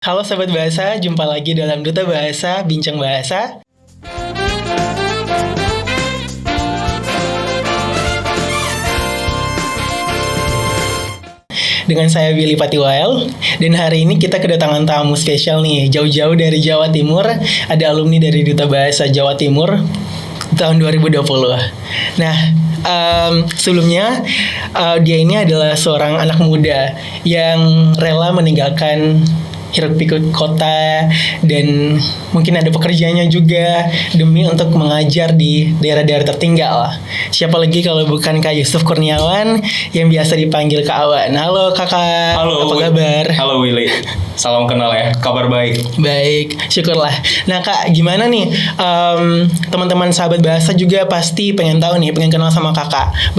Halo Sobat Bahasa, jumpa lagi dalam Duta Bahasa, Bincang Bahasa. Dengan saya Willy Patiwael, dan hari ini kita kedatangan tamu spesial nih, jauh-jauh dari Jawa Timur, ada alumni dari Duta Bahasa Jawa Timur tahun 2020. Nah, sebelumnya dia ini adalah seorang anak muda yang rela meninggalkan hiruk pikuk kota dan mungkin ada pekerjaannya juga demi untuk mengajar di daerah-daerah tertinggal. Siapa lagi kalau bukan Kak Yusuf Kurniawan yang biasa dipanggil Kak Awan. Halo Kakak, Halo, apa kabar? Halo Willy, salam kenal ya, kabar baik. Baik, syukurlah. Nah Kak, gimana nih? Teman-teman sahabat bahasa juga pasti pengen tahu nih, pengen kenal sama Kakak.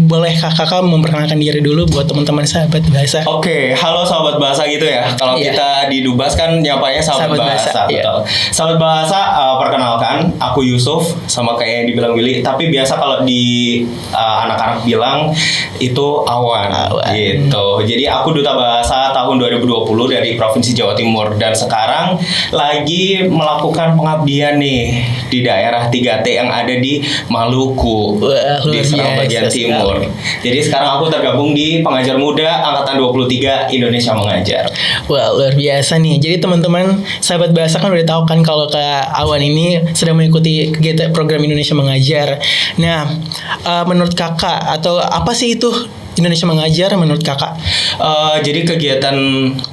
Boleh Kakak memperkenalkan diri dulu buat teman-teman sahabat bahasa? Oke, halo sahabat bahasa gitu ya. Kalau Iya. kita di Dubas kan nyapanya sahabat bahasa. Iya. Betul. Sahabat bahasa, perkenalkan, aku Yusuf, sama kayak yang dibilang Willy. Tapi biasa kalau di anak-anak bilang itu Awan. Gitu. Jadi aku duta bahasa tahun 2020 dari Provinsi Jawa Timur, dan sekarang lagi melakukan pengabdian nih di daerah 3T yang ada di Maluku. Wah, luar Di Serang biasa bagian sekali. timur. Jadi sekarang aku tergabung di pengajar muda angkatan 23 Indonesia Mengajar. Wah, luar biasa nih. Jadi teman-teman sahabat bahasa kan udah tahu kan kalau Kak Awan ini sedang mengikuti kegiatan program Indonesia Mengajar. Nah, menurut Kakak atau apa sih itu Indonesia Mengajar menurut Kakak? Jadi kegiatan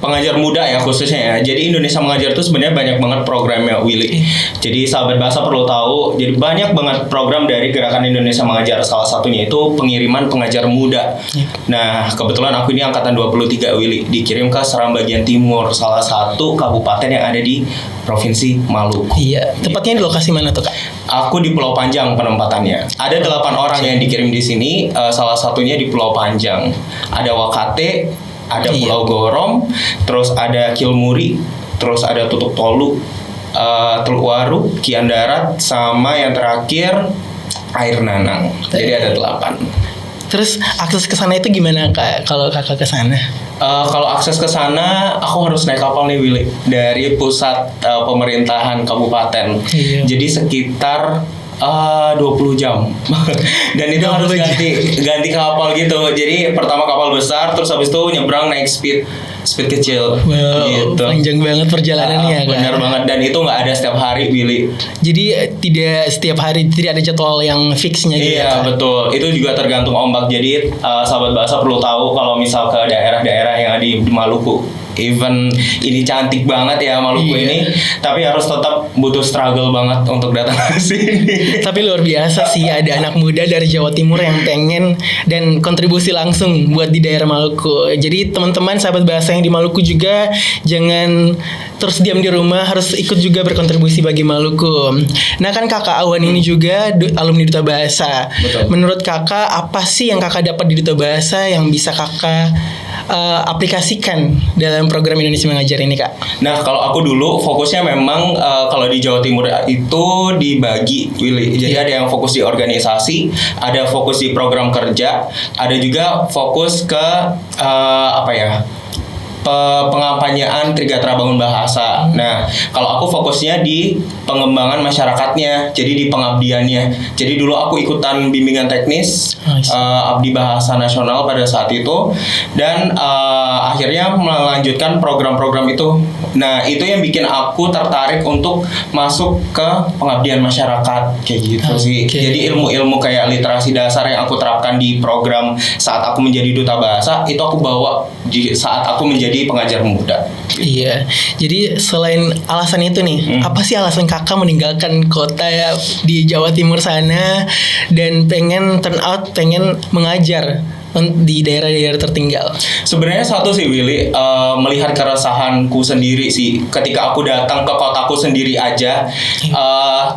pengajar muda ya khususnya ya. Jadi Indonesia Mengajar itu sebenarnya banyak banget programnya, Willy. Jadi sahabat bahasa perlu tahu. Jadi banyak banget program dari Gerakan Indonesia Mengajar. Salah satunya itu pengiriman pengajar muda. Nah, kebetulan aku ini angkatan 23, Willy. Dikirim ke Seram bagian timur, salah satu kabupaten yang ada di Provinsi Maluku. Iya, tepatnya di lokasi mana tuh Kak? Aku di Pulau Panjang penempatannya. Ada 8 orang yang dikirim di sini. Salah satunya di Pulau Panjang. Ada Wakate, ada Iya. Pulau Gorom, terus ada Kilmuri, terus ada Tutuk Tolu, Teluk Waru, Kian Darat, sama yang terakhir Air Nanang. Jadi ada 8. Terus akses ke sana itu gimana Kak kalau Kakak ke sana? Kalau akses ke sana, aku harus naik kapal nih, Willy, dari pusat pemerintahan kabupaten. Iya. Jadi sekitar 20 jam. Dan itu 20 harus jam. ganti kapal gitu. Jadi pertama kapal besar, terus habis itu nyebrang naik speed kecil. Wow, Gitu. panjang banget perjalanannya Kak. Benar banget, dan itu nggak ada setiap hari, Willy. Jadi tidak setiap hari, tidak ada jadwal yang fixnya gitu. Iya, Kak? betul. Itu juga tergantung ombak. Jadi sahabat bahasa perlu tahu kalau misal ke daerah-daerah yang ada di Maluku. Even ini cantik banget ya Maluku Iya. ini, tapi harus tetap butuh struggle banget untuk datang ke sini. Tapi luar biasa sih ada anak muda dari Jawa Timur yang pengen dan kontribusi langsung buat di daerah Maluku. Jadi teman-teman sahabat bahasa yang di Maluku juga jangan terus diam di rumah, harus ikut juga berkontribusi bagi Maluku. Nah kan Kakak Awan ini juga alumni Duta Bahasa. Betul. Menurut Kakak apa sih yang Kakak dapat di Duta Bahasa yang bisa Kakak aplikasikan dalam program Indonesia Mengajar ini Kak? Nah, kalau aku dulu fokusnya memang kalau di Jawa Timur itu dibagi, Willy. Jadi Iya. ada yang fokus di organisasi, ada fokus di program kerja, ada juga fokus ke apa ya? Pengampanyaan Trigatra Bangun Bahasa. Nah, kalau aku fokusnya di pengembangan masyarakatnya, jadi di pengabdiannya. Jadi dulu aku ikutan bimbingan teknis Abdi Bahasa Nasional pada saat itu, dan akhirnya melanjutkan program-program itu. Nah, itu yang bikin aku tertarik untuk masuk ke pengabdian masyarakat kayak gitu sih. Oke. Jadi ilmu-ilmu kayak literasi dasar yang aku terapkan di program saat aku menjadi duta bahasa, itu aku bawa di saat aku menjadi pengajar muda. Iya, jadi selain alasan itu nih, apa sih alasan Kakak meninggalkan kota ya di Jawa Timur sana dan pengen turn out, pengen mengajar di daerah-daerah tertinggal? Sebenarnya satu sih, Willy, melihat keresahanku sendiri sih ketika aku datang ke kotaku sendiri aja.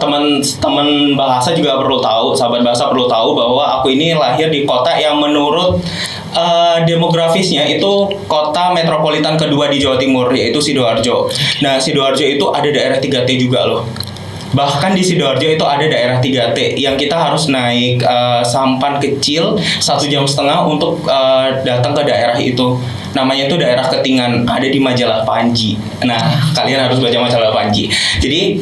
Teman-teman bahasa juga perlu tahu, sahabat bahasa perlu tahu bahwa aku ini lahir di kota yang menurut demografisnya itu kota metropolitan kedua di Jawa Timur, yaitu Sidoarjo. Nah, Sidoarjo itu ada daerah 3T juga loh. Bahkan di Sidoarjo itu ada daerah 3T yang kita harus naik sampan kecil 1,5 jam untuk datang ke daerah itu. namanya tuh daerah Ketingan, ada di majalah Panji. Nah, kalian harus baca majalah Panji. Jadi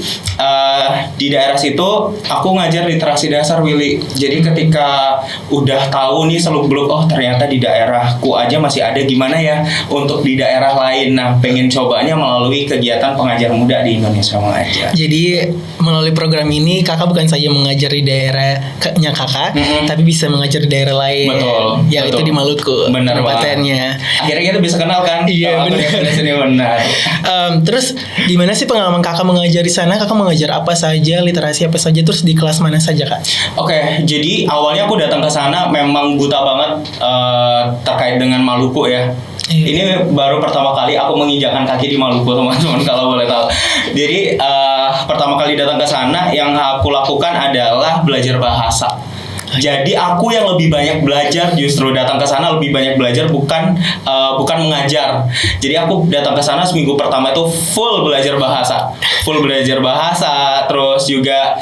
di daerah situ aku ngajar literasi dasar, Willy. Jadi ketika udah tahu nih seluk-beluk, oh ternyata di daerahku aja masih ada, gimana ya untuk di daerah lain. Nah, pengen cobanya melalui kegiatan pengajar muda di Indonesia Mengajar. Jadi melalui program ini kakak bukan saja mengajar di daerahnya kakak, tapi bisa mengajar di daerah lain. Betul. Yang itu di Maluku. Benar patennya. Akhirnya kita bisa kenal kan? Iya benar. Terus gimana sih pengalaman kakak mengajar di sana? Kakak mengajar apa saja, literasi apa saja, terus di kelas mana saja kak? Oke, jadi awalnya aku datang ke sana memang buta banget terkait dengan Maluku ya. Ini baru pertama kali aku menginjakkan kaki di Maluku, teman-teman, kalau boleh tahu. Jadi pertama kali datang ke sana yang aku lakukan adalah belajar bahasa. Jadi aku yang lebih banyak belajar, justru datang ke sana lebih banyak belajar, bukan mengajar. Jadi aku datang ke sana seminggu pertama itu full belajar bahasa, terus juga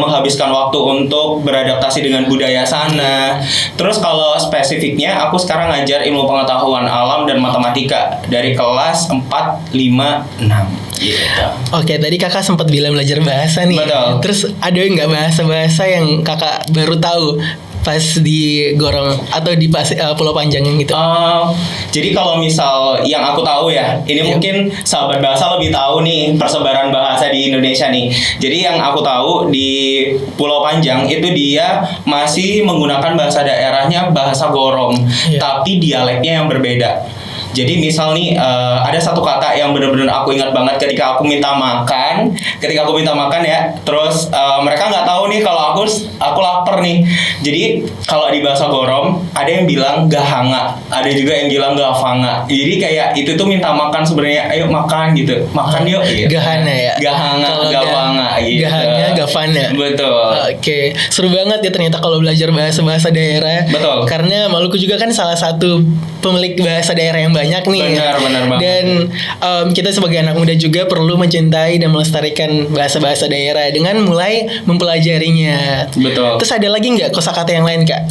menghabiskan waktu untuk beradaptasi dengan budaya sana. Terus kalau spesifiknya aku sekarang ngajar ilmu pengetahuan alam dan matematika dari kelas 4, 5, 6. Gitu. Oke, tadi kakak sempat bilang belajar bahasa nih. Betul. Terus ada nggak bahasa-bahasa yang kakak baru tahu pas di Gorong atau di Pulau Panjang gitu? Jadi kalau misal yang aku tahu ya, ini mungkin sahabat bahasa lebih tahu nih persebaran bahasa di Indonesia nih. Jadi yang aku tahu di Pulau Panjang itu dia masih menggunakan bahasa daerahnya, bahasa Gorong, tapi dialeknya yang berbeda. Jadi misal nih ada satu kata yang benar-benar aku ingat banget ketika aku minta makan ya, terus mereka nggak tahu nih kalau aku lapar nih. Jadi kalau di bahasa Gorom ada yang bilang gahanga, ada juga yang bilang gafanga. Jadi kayak itu tuh minta makan sebenarnya, ayo makan gitu, makan yuk. Gitu. Gahana ya. Gahanga, gafanga gitu. Gahanga, gafana. Betul. Oke, seru banget ya ternyata kalau belajar bahasa-bahasa daerah. Betul. Karena Maluku juga kan salah satu pemilik bahasa daerah yang banyak nih. Benar banget. Dan kita sebagai anak muda juga perlu mencintai dan melestarikan bahasa-bahasa daerah dengan mulai mempelajarinya. Betul. Terus ada lagi nggak kosakata yang lain kak?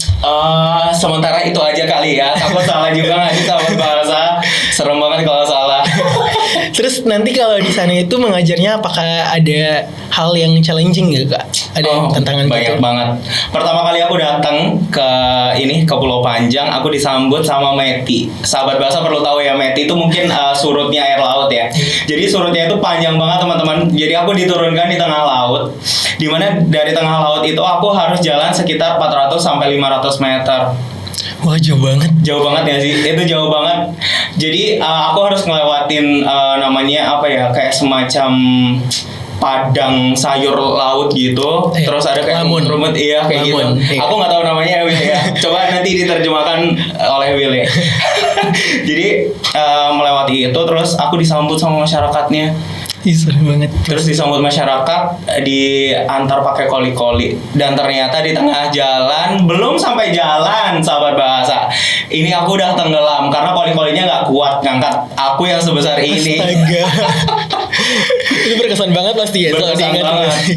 Sementara itu aja kali ya. Aku salah juga nggak sih sama bahasa. Serem banget kalau salah. Terus nanti kalau di sana itu mengajarnya apakah ada hal yang challenging gitu kak? Ada tantangan banyak gitu? Banget. Pertama kali aku datang ke Pulau Panjang, aku disambut sama Meti. Sahabat bahasa perlu tahu ya, Meti itu mungkin surutnya air laut ya. Jadi surutnya itu panjang banget teman-teman. Jadi aku diturunkan di tengah laut. Dimana dari tengah laut itu aku harus jalan sekitar 400 sampai 500 meter. Wah, jauh banget. Jauh banget ya sih, itu jauh banget. Jadi aku harus ngelewatin kayak semacam padang sayur laut gitu, terus ada kayak rumput, kayak gitu. Aku nggak tahu namanya ya. Coba nanti diterjemahkan oleh Will ya. Jadi melewati itu, terus aku disambut sama masyarakatnya. Seru banget. Terus disambut masyarakat, diantar pakai koli-koli, dan ternyata di tengah jalan, belum sampai jalan sahabat bahasa, ini aku udah tenggelam karena koli-kolinya nggak kuat ngangkat aku yang sebesar ini. Astaga. Itu berkesan banget pasti ya.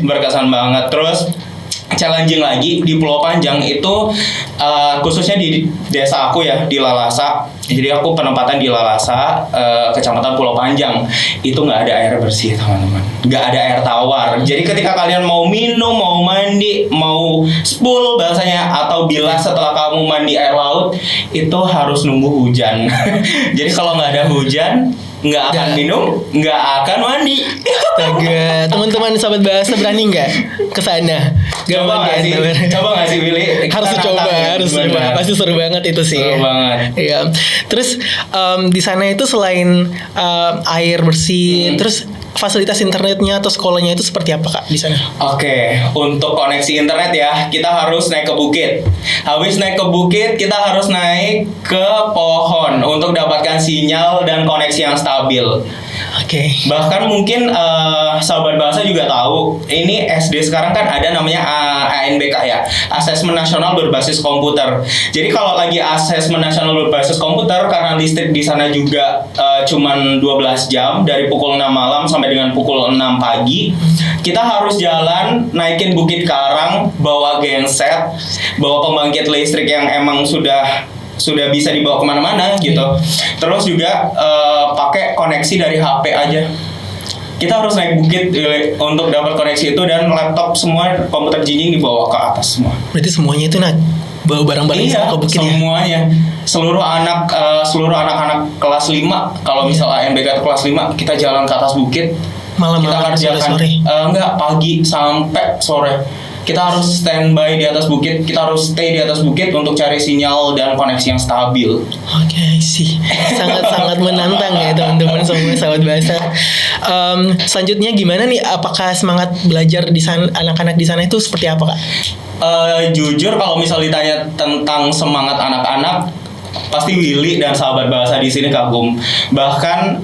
Berkesan banget. Terus challenging lagi di Pulau Panjang itu khususnya di desa aku ya, di Lalasa. Jadi aku penempatan di Lalasa, kecamatan Pulau Panjang. Itu nggak ada air bersih teman-teman, nggak ada air tawar. Jadi ketika kalian mau minum, mau mandi, mau spool bahasanya, atau bilas setelah kamu mandi air laut, itu harus nunggu hujan. Jadi kalau nggak ada hujan, nggak akan minum, nggak akan mandi. Astaga, teman-teman sahabat bahasa berani nggak ke sana? Coba nggak sih Willy? Harus dicoba, pasti seru banget itu sih. Seru banget. Iya. Terus di sana itu selain air bersih, terus fasilitas internetnya atau sekolahnya itu seperti apa kak di sana? Oke, untuk koneksi internet ya, kita harus naik ke bukit. Habis naik ke bukit, kita harus naik ke pohon untuk dapatkan sinyal dan koneksi yang stabil. Oke. Bahkan mungkin sahabat bahasa juga tahu, ini SD sekarang kan ada namanya ANBK ya, Asesmen Nasional Berbasis Komputer. Jadi kalau lagi asesmen nasional berbasis komputer, karena listrik di sana juga cuman 12 jam dari pukul 6 malam sampai dengan pukul 6 pagi, kita harus jalan naikin Bukit Karang, bawa genset, bawa pembangkit listrik yang emang sudah sudah bisa dibawa kemana-mana gitu. Terus juga pakai koneksi dari HP aja. Kita harus naik bukit untuk dapat koneksi itu, dan laptop semua komputer jinjing dibawa ke atas semua. Berarti semuanya itu bawa barang-barang Iya, ke bukit ya? semuanya. Seluruh anak-anak kelas 5, kalau misal AMBK itu kelas 5, kita jalan ke atas bukit. Malam Kita kerjakan sore. Enggak, pagi sampai sore. Kita harus standby di atas bukit, kita harus stay di atas bukit untuk cari sinyal dan koneksi yang stabil. Oke sih, sangat-sangat menantang ya teman-teman semua sahabat bahasa. Selanjutnya gimana nih? Apakah semangat belajar di sana, anak-anak di sana itu seperti apa, Kak? Jujur kalau misal ditanya tentang semangat anak-anak, pasti Willy dan sahabat bahasa di sini kagum. Bahkan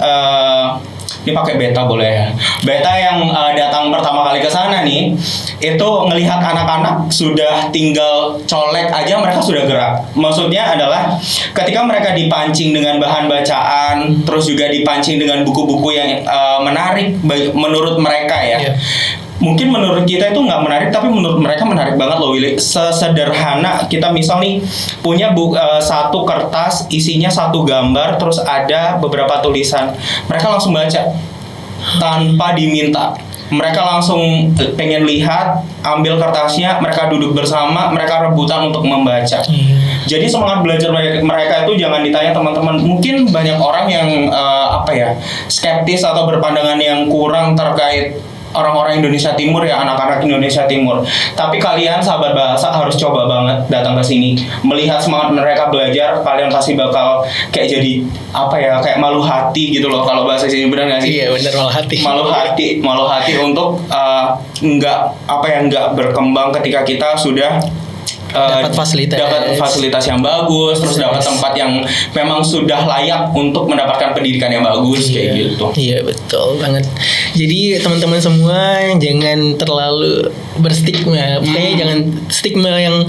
ini pakai beta boleh ya. Beta yang datang pertama kali ke sana nih, itu ngelihat anak-anak sudah tinggal colek aja mereka sudah gerak. Maksudnya adalah ketika mereka dipancing dengan bahan bacaan, terus juga dipancing dengan buku-buku yang menarik menurut mereka ya. Yeah. Mungkin menurut kita itu nggak menarik, tapi menurut mereka menarik banget loh Willy. Sesederhana kita misal nih punya satu kertas isinya satu gambar, terus ada beberapa tulisan, mereka langsung baca tanpa diminta. Mereka langsung pengen lihat, ambil kertasnya, mereka duduk bersama, mereka rebutan untuk membaca. Jadi semangat belajar mereka itu jangan ditanya teman-teman. Mungkin banyak orang yang skeptis atau berpandangan yang kurang terkait orang-orang Indonesia Timur ya, anak-anak Indonesia Timur. Tapi kalian sahabat bahasa harus coba banget datang ke sini, melihat semangat mereka belajar. Kalian pasti bakal kayak jadi kayak malu hati gitu loh, kalau bahasa sini, benar nggak sih? Iya benar, malu hati untuk nggak berkembang ketika kita sudah dapat fasilitas yang bagus, terus dapat tempat yang memang sudah layak untuk mendapatkan pendidikan yang bagus. Kayak gitu. Iya betul banget. Jadi teman-teman semua jangan terlalu berstigma, jangan stigma yang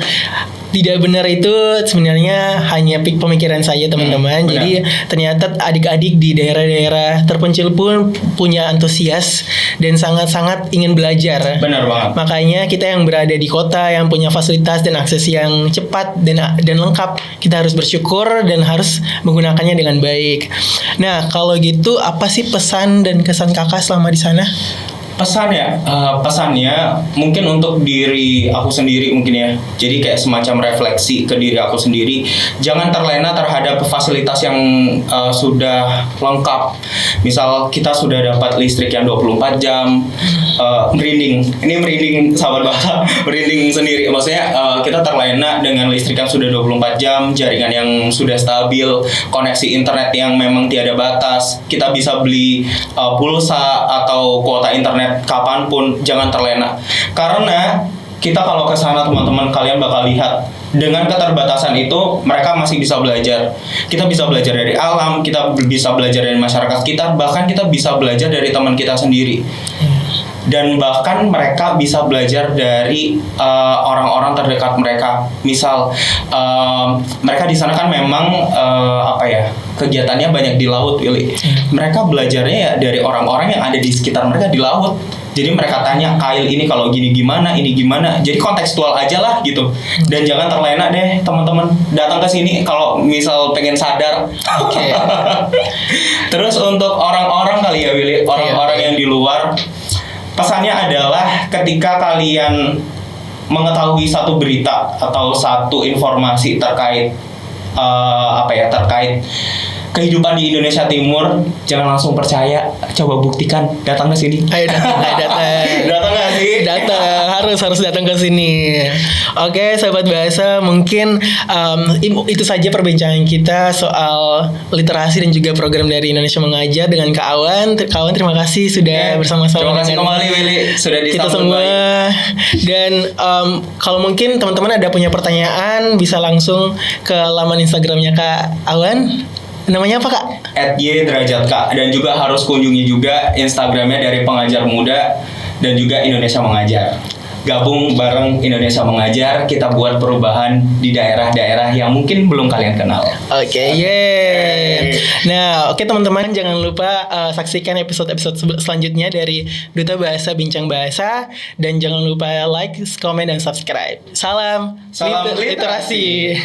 tidak benar itu sebenarnya hanya pemikiran saya teman-teman. Jadi ternyata adik-adik di daerah-daerah terpencil pun punya antusias dan sangat-sangat ingin belajar. Benar banget. Makanya kita yang berada di kota yang punya fasilitas dan akses yang cepat dan lengkap, kita harus bersyukur dan harus menggunakannya dengan baik. Nah, kalau gitu apa sih pesan dan kesan Kakak selama di sana? Pesannya mungkin untuk diri aku sendiri mungkin ya. Jadi kayak semacam refleksi ke diri aku sendiri. Jangan terlena terhadap fasilitas yang sudah lengkap. Misal kita sudah dapat listrik yang 24 jam, merinding. Ini merinding sahabat bahasa, merinding sendiri. Maksudnya kita terlena dengan listrik yang sudah 24 jam, jaringan yang sudah stabil, koneksi internet yang memang tiada batas. Kita bisa beli pulsa atau kuota internet kapanpun. Jangan terlena, karena kita kalau ke sana teman-teman, kalian bakal lihat dengan keterbatasan itu mereka masih bisa belajar. Kita bisa belajar dari alam, kita bisa belajar dari masyarakat kita, bahkan kita bisa belajar dari teman kita sendiri. Dan bahkan mereka bisa belajar dari orang-orang terdekat mereka. Misal mereka di sana kan memang kegiatannya banyak di laut, Willy. Mereka belajarnya ya dari orang-orang yang ada di sekitar mereka di laut. Jadi mereka tanya, kail ini kalau gini gimana, ini gimana. Jadi kontekstual aja lah gitu. Dan jangan terlena deh teman-teman. Datang ke sini kalau misal pengen sadar. Okay. Terus untuk orang-orang kali ya Willy, orang-orang yang di luar, pesannya adalah ketika kalian mengetahui satu berita atau satu informasi terkait terkait kehidupan di Indonesia Timur, jangan langsung percaya, coba buktikan, datang ke sini. Ayo datang. Datang nggak sih? Datang, harus datang ke sini. Oke, sahabat bahasa, mungkin itu saja perbincangan kita soal literasi dan juga program dari Indonesia Mengajar dengan Kak Awan. Kawan, terima kasih sudah bersama-sama. Terima kasih kembali Willy, sudah disambut kita semua. Dan kalau mungkin teman-teman ada punya pertanyaan, bisa langsung ke laman Instagramnya Kak Awan. Namanya apa Kak? @y_derajat_kak. Dan juga harus kunjungi juga Instagramnya dari Pengajar Muda dan juga Indonesia Mengajar. Gabung bareng Indonesia Mengajar, kita buat perubahan di daerah-daerah yang mungkin belum kalian kenal. Oke, yeay. Nah, oke teman-teman, jangan lupa saksikan episode-episode selanjutnya dari Duta Bahasa Bincang Bahasa, dan jangan lupa like, komen, dan subscribe. Salam literasi.